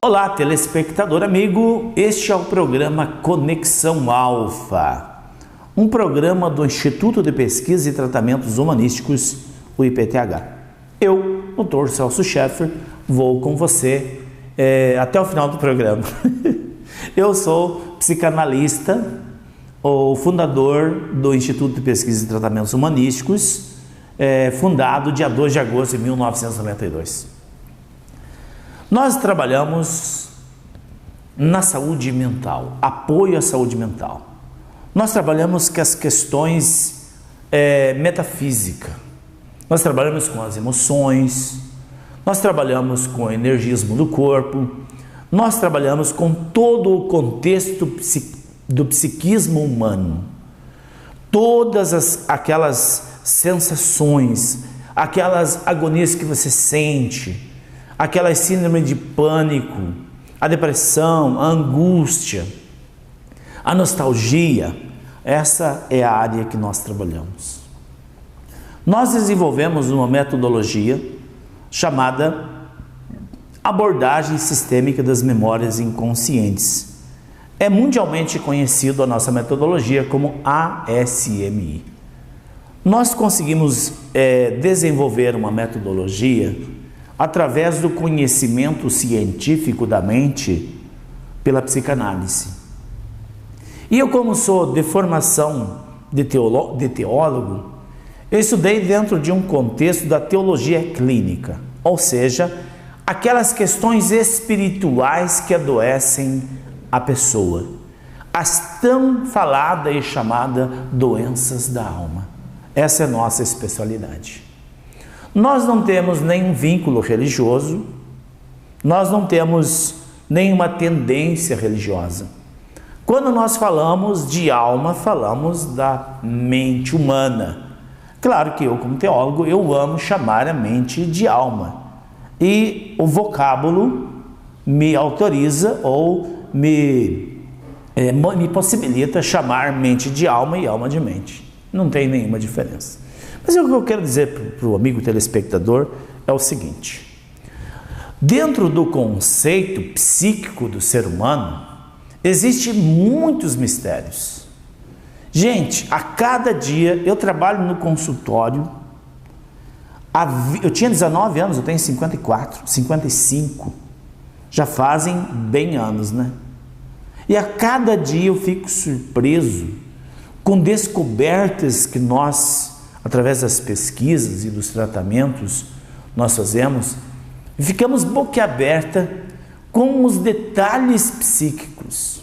Olá, telespectador amigo, este é o programa Conexão Alfa, um programa do Instituto de Pesquisa e Tratamentos Humanísticos, o IPTH. Eu, Dr. Celso Scheffer, vou com você até o final do programa. Eu sou psicanalista, o fundador do Instituto de Pesquisa e Tratamentos Humanísticos, fundado dia 2 de agosto de 1992. Nós trabalhamos na saúde mental, apoio à saúde mental. Nós trabalhamos com as questões metafísicas, nós trabalhamos com as emoções, nós trabalhamos com o energismo do corpo, nós trabalhamos com todo o contexto do psiquismo humano, todas aquelas sensações, aquelas agonias que você sente, aquela síndrome de pânico, a depressão, a angústia, a nostalgia, essa é a área que nós trabalhamos. Nós desenvolvemos uma metodologia chamada abordagem sistêmica das memórias inconscientes. É mundialmente conhecido a nossa metodologia como ASMI. Nós conseguimos desenvolver uma metodologia através do conhecimento científico da mente pela psicanálise. E eu, como sou de formação de teólogo, eu estudei dentro de um contexto da teologia clínica, ou seja, aquelas questões espirituais que adoecem a pessoa, as tão falada e chamada doenças da alma. Essa é a nossa especialidade. Nós não temos nenhum vínculo religioso, nós não temos nenhuma tendência religiosa. Quando nós falamos de alma, falamos da mente humana. Claro que eu, como teólogo, eu amo chamar a mente de alma. E o vocábulo me autoriza ou me possibilita chamar mente de alma e alma de mente. Não tem nenhuma diferença. Mas o que eu quero dizer para o amigo telespectador é o seguinte: dentro do conceito psíquico do ser humano, existem muitos mistérios. Gente, a cada dia eu trabalho no consultório, eu tinha 19 anos, eu tenho 54, 55, já fazem bem anos, né? E a cada dia eu fico surpreso com descobertas que nós, através das pesquisas e dos tratamentos, nós fazemos, e ficamos boquiaberta com os detalhes psíquicos.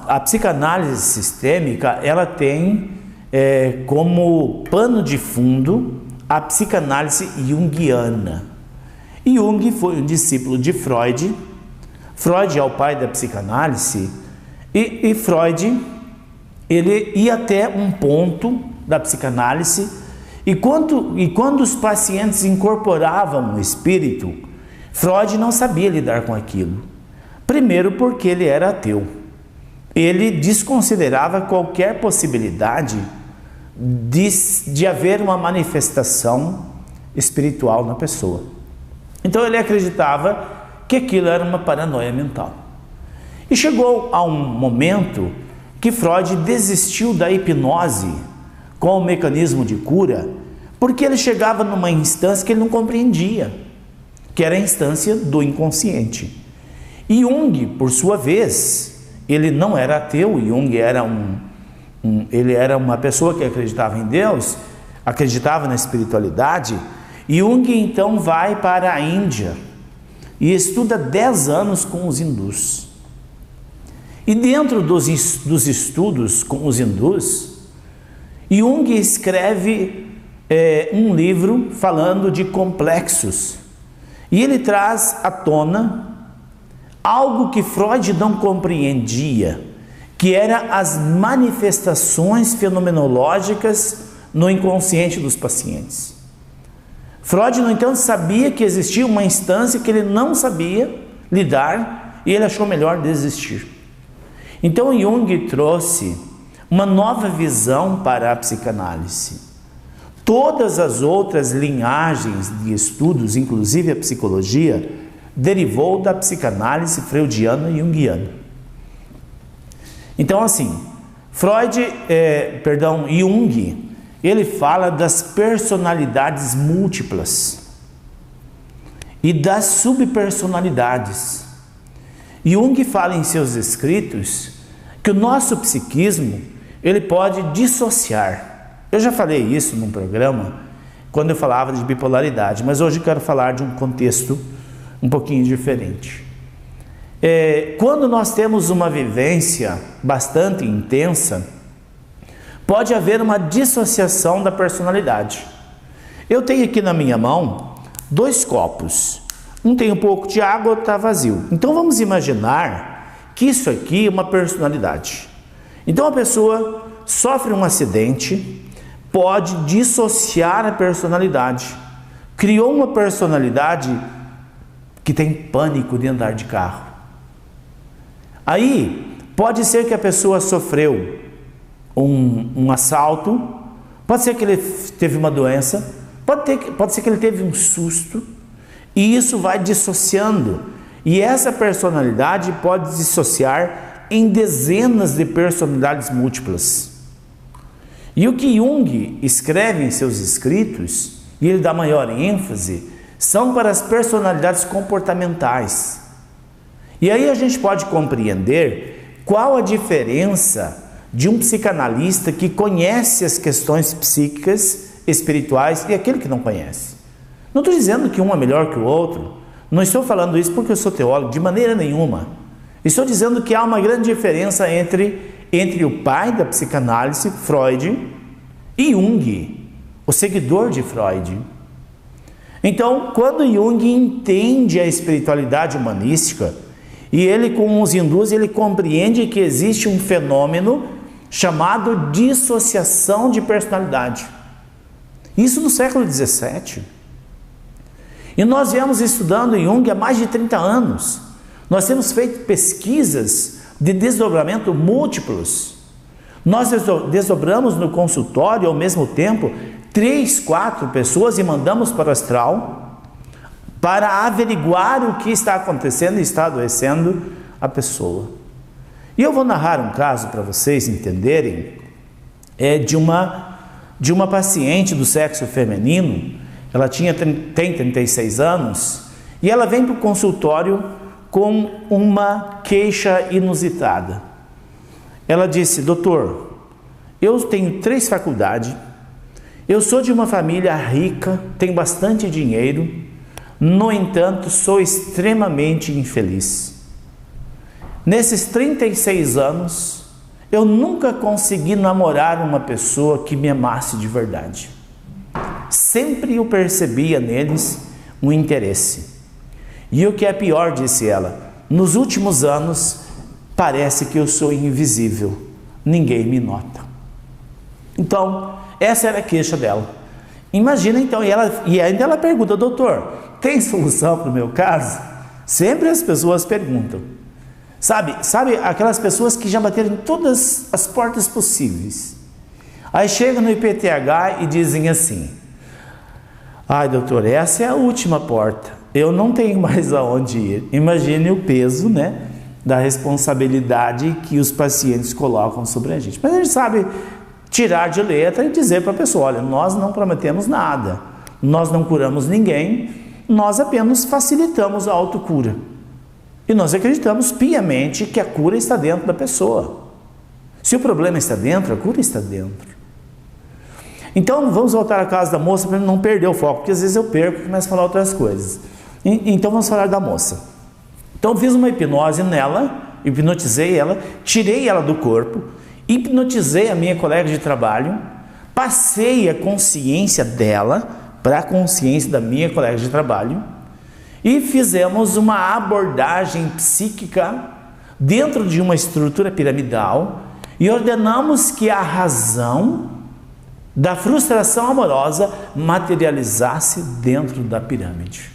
A psicanálise sistêmica, ela tem como pano de fundo a psicanálise junguiana. E Jung foi um discípulo de Freud. Freud é o pai da psicanálise, e Freud, ele ia até um ponto da psicanálise, e quando os pacientes incorporavam o espírito, Freud não sabia lidar com aquilo. Primeiro porque ele era ateu. Ele desconsiderava qualquer possibilidade de haver uma manifestação espiritual na pessoa. Então ele acreditava que aquilo era uma paranoia mental. E chegou a um momento que Freud desistiu da hipnose com o mecanismo de cura, porque ele chegava numa instância que ele não compreendia, que era a instância do inconsciente. E Jung, por sua vez, ele não era ateu. Jung era ele era uma pessoa que acreditava em Deus, acreditava na espiritualidade. E Jung então vai para a Índia e estuda 10 anos com os hindus. E dentro dos estudos com os hindus, Jung escreve um livro falando de complexos. E ele traz à tona algo que Freud não compreendia, que eram as manifestações fenomenológicas no inconsciente dos pacientes. Freud, no entanto, sabia que existia uma instância que ele não sabia lidar e ele achou melhor desistir. Então Jung trouxe uma nova visão para a psicanálise. Todas as outras linhagens de estudos, inclusive a psicologia, derivou da psicanálise freudiana e junguiana. Então, assim, Jung, ele fala das personalidades múltiplas e das subpersonalidades. Jung fala em seus escritos que o nosso psiquismo, ele pode dissociar. Eu já falei isso num programa, quando eu falava de bipolaridade, mas hoje eu quero falar de um contexto um pouquinho diferente. Quando nós temos uma vivência bastante intensa, pode haver uma dissociação da personalidade. Eu tenho aqui na minha mão 2 copos. Um tem um pouco de água, outro está vazio. Então vamos imaginar que isso aqui é uma personalidade. Então a pessoa sofre um acidente, pode dissociar a personalidade. Criou uma personalidade que tem pânico de andar de carro. Aí pode ser que a pessoa sofreu um assalto, pode ser que ele teve uma doença, pode ser que ele teve um susto, e isso vai dissociando, e essa personalidade pode dissociar em dezenas de personalidades múltiplas. E o que Jung escreve em seus escritos, e ele dá maior ênfase, são para as personalidades comportamentais. E aí a gente pode compreender qual a diferença de um psicanalista que conhece as questões psíquicas, espirituais, e aquele que não conhece. Não estou dizendo que um é melhor que o outro, não estou falando isso porque eu sou teólogo, de maneira nenhuma. Estou dizendo que há uma grande diferença entre o pai da psicanálise, Freud, e Jung, o seguidor de Freud. Então, quando Jung entende a espiritualidade humanística, e ele com os hindus, ele compreende que existe um fenômeno chamado dissociação de personalidade. Isso no século XVII. E nós viemos estudando Jung há mais de 30 anos. Nós temos feito pesquisas de desdobramento múltiplos. Nós desdobramos no consultório ao mesmo tempo 3, 4 pessoas e mandamos para o astral para averiguar o que está acontecendo e está adoecendo a pessoa. E eu vou narrar um caso para vocês entenderem, de uma paciente do sexo feminino. Ela tem 36 anos e ela vem para o consultório com uma queixa inusitada. Ela disse: doutor, eu tenho 3 faculdades, eu sou de uma família rica, tenho bastante dinheiro, no entanto sou extremamente infeliz. Nesses 36 anos, eu nunca consegui namorar uma pessoa que me amasse de verdade. Sempre eu percebia neles um interesse. E o que é pior, disse ela, nos últimos anos parece que eu sou invisível, ninguém me nota. Então, essa era a queixa dela. Imagina então, e ainda ela pergunta: doutor, tem solução para o meu caso? Sempre as pessoas perguntam. Sabe aquelas pessoas que já bateram em todas as portas possíveis. Aí chegam no IPTH e dizem assim: ai doutor, essa é a última porta, eu não tenho mais aonde ir. Imagine o peso, né, da responsabilidade que os pacientes colocam sobre a gente. Mas a gente sabe tirar de letra e dizer para a pessoa: olha, nós não prometemos nada, nós não curamos ninguém, nós apenas facilitamos a autocura. E nós acreditamos piamente que a cura está dentro da pessoa. Se o problema está dentro, a cura está dentro. Então vamos voltar à casa da moça para não perder o foco, porque às vezes eu perco e começo a falar outras coisas. Então vamos falar da moça. Então fiz uma hipnose nela, hipnotizei ela, tirei ela do corpo, hipnotizei a minha colega de trabalho, passei a consciência dela para a consciência da minha colega de trabalho e fizemos uma abordagem psíquica dentro de uma estrutura piramidal e ordenamos que a razão da frustração amorosa materializasse dentro da pirâmide.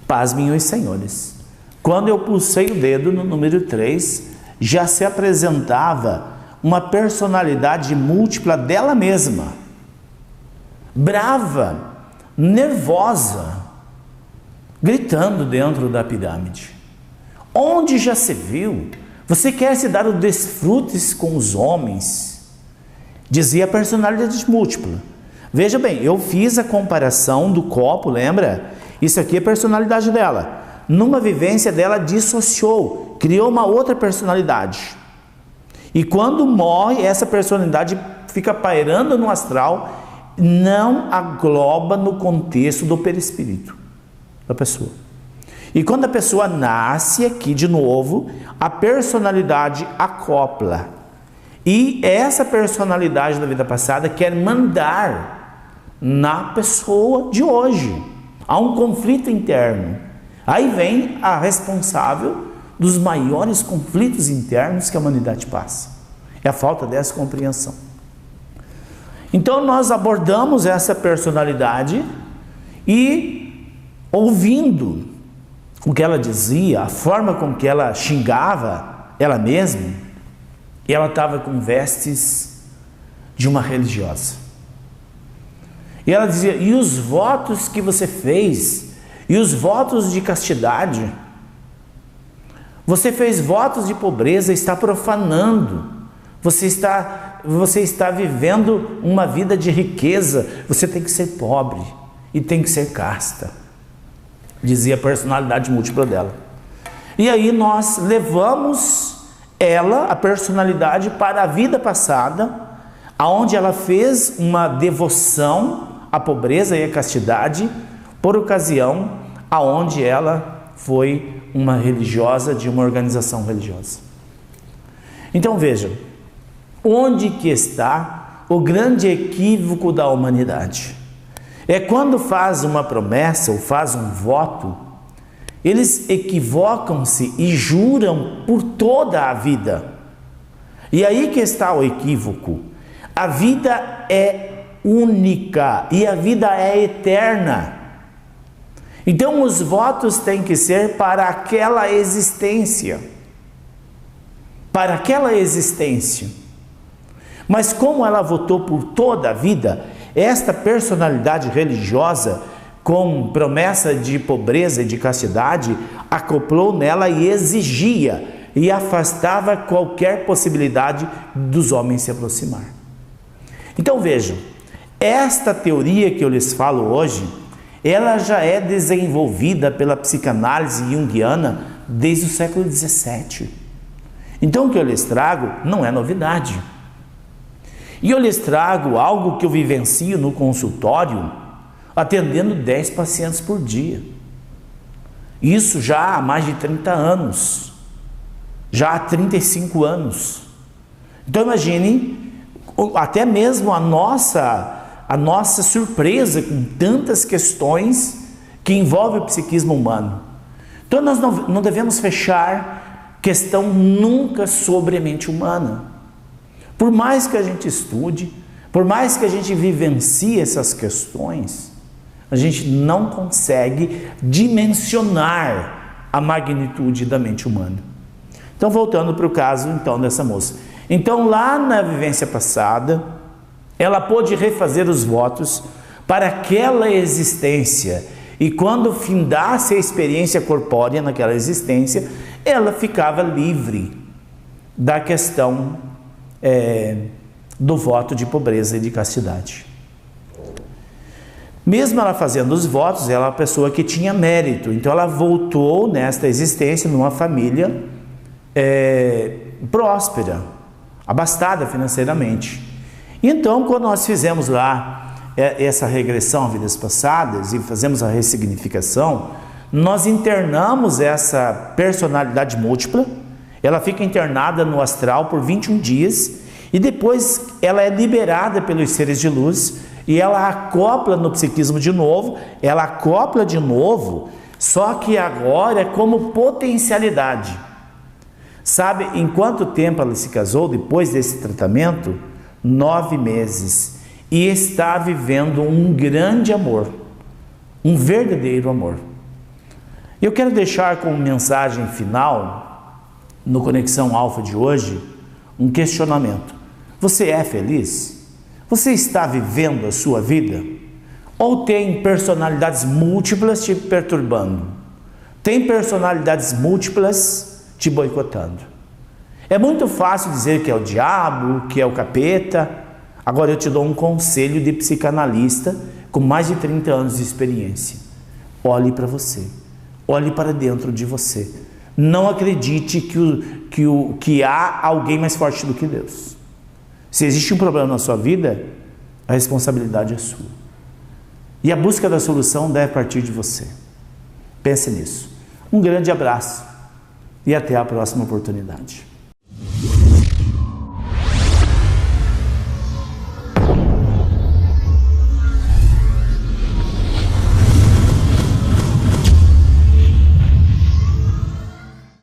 Pasmem os senhores, quando eu pulsei o dedo no número 3, já se apresentava uma personalidade múltipla dela mesma, brava, nervosa, gritando dentro da pirâmide. Onde já se viu? Você quer se dar os desfrutes com os homens? Dizia a personalidade múltipla. Veja bem, eu fiz a comparação do copo, lembra? Isso aqui é a personalidade dela. Numa vivência dela, dissociou, criou uma outra personalidade. E quando morre, essa personalidade fica pairando no astral, não agloba no contexto do perispírito da pessoa. E quando a pessoa nasce aqui de novo, a personalidade acopla. E essa personalidade da vida passada quer mandar na pessoa de hoje. Há um conflito interno. Aí vem a responsável dos maiores conflitos internos que a humanidade passa. É a falta dessa compreensão. Então nós abordamos essa personalidade e, ouvindo o que ela dizia, a forma com que ela xingava ela mesma, e ela estava com vestes de uma religiosa. E ela dizia: e os votos que você fez? E os votos de castidade? Você fez votos de pobreza, está profanando. Você está vivendo uma vida de riqueza. Você tem que ser pobre e tem que ser casta, dizia a personalidade múltipla dela. E aí nós levamos ela, a personalidade, para a vida passada, aonde ela fez uma devoção à pobreza e à castidade, por ocasião aonde ela foi uma religiosa de uma organização religiosa. Então vejam, onde que está o grande equívoco da humanidade? É quando faz uma promessa ou faz um voto, eles equivocam-se e juram por toda a vida. E aí que está o equívoco. A vida é única e a vida é eterna. Então os votos têm que ser para aquela existência. Para aquela existência. Mas como ela votou por toda a vida, esta personalidade religiosa, com promessa de pobreza e de castidade, acoplou nela e exigia e afastava qualquer possibilidade dos homens se aproximar. Então vejam, esta teoria que eu lhes falo hoje, ela já é desenvolvida pela psicanálise junguiana desde o século XVII. Então o que eu lhes trago não é novidade. E eu lhes trago algo que eu vivencio no consultório, atendendo 10 pacientes por dia. Isso já há mais de 30 anos. Já há 35 anos. Então imagine, até mesmo a nossa surpresa com tantas questões que envolvem o psiquismo humano. Então nós não devemos fechar questão nunca sobre a mente humana. Por mais que a gente estude, por mais que a gente vivencie essas questões, a gente não consegue dimensionar a magnitude da mente humana. Então, voltando para o caso então dessa moça. Então, lá na vivência passada, ela pôde refazer os votos para aquela existência. E quando findasse a experiência corpórea naquela existência, ela ficava livre da questão do voto de pobreza e de castidade. Mesmo ela fazendo os votos, ela é uma pessoa que tinha mérito. Então ela voltou nesta existência numa família próspera, abastada financeiramente. Então, quando nós fizemos lá essa regressão a vidas passadas e fazemos a ressignificação, nós internamos essa personalidade múltipla. Ela fica internada no astral por 21 dias e depois ela é liberada pelos seres de luz e ela acopla no psiquismo de novo, ela acopla de novo, só que agora é como potencialidade. Sabe em quanto tempo ela se casou depois desse tratamento? 9 meses. E está vivendo um grande amor, um verdadeiro amor. Eu quero deixar como mensagem final, no Conexão Alfa de hoje, um questionamento. Você é feliz? Você está vivendo a sua vida? Ou tem personalidades múltiplas te perturbando? Tem personalidades múltiplas te boicotando? É muito fácil dizer que é o diabo, que é o capeta. Agora eu te dou um conselho de psicanalista com mais de 30 anos de experiência. Olhe para você. Olhe para dentro de você. Não acredite que há alguém mais forte do que Deus. Se existe um problema na sua vida, a responsabilidade é sua. E a busca da solução deve partir de você. Pense nisso. Um grande abraço e até a próxima oportunidade.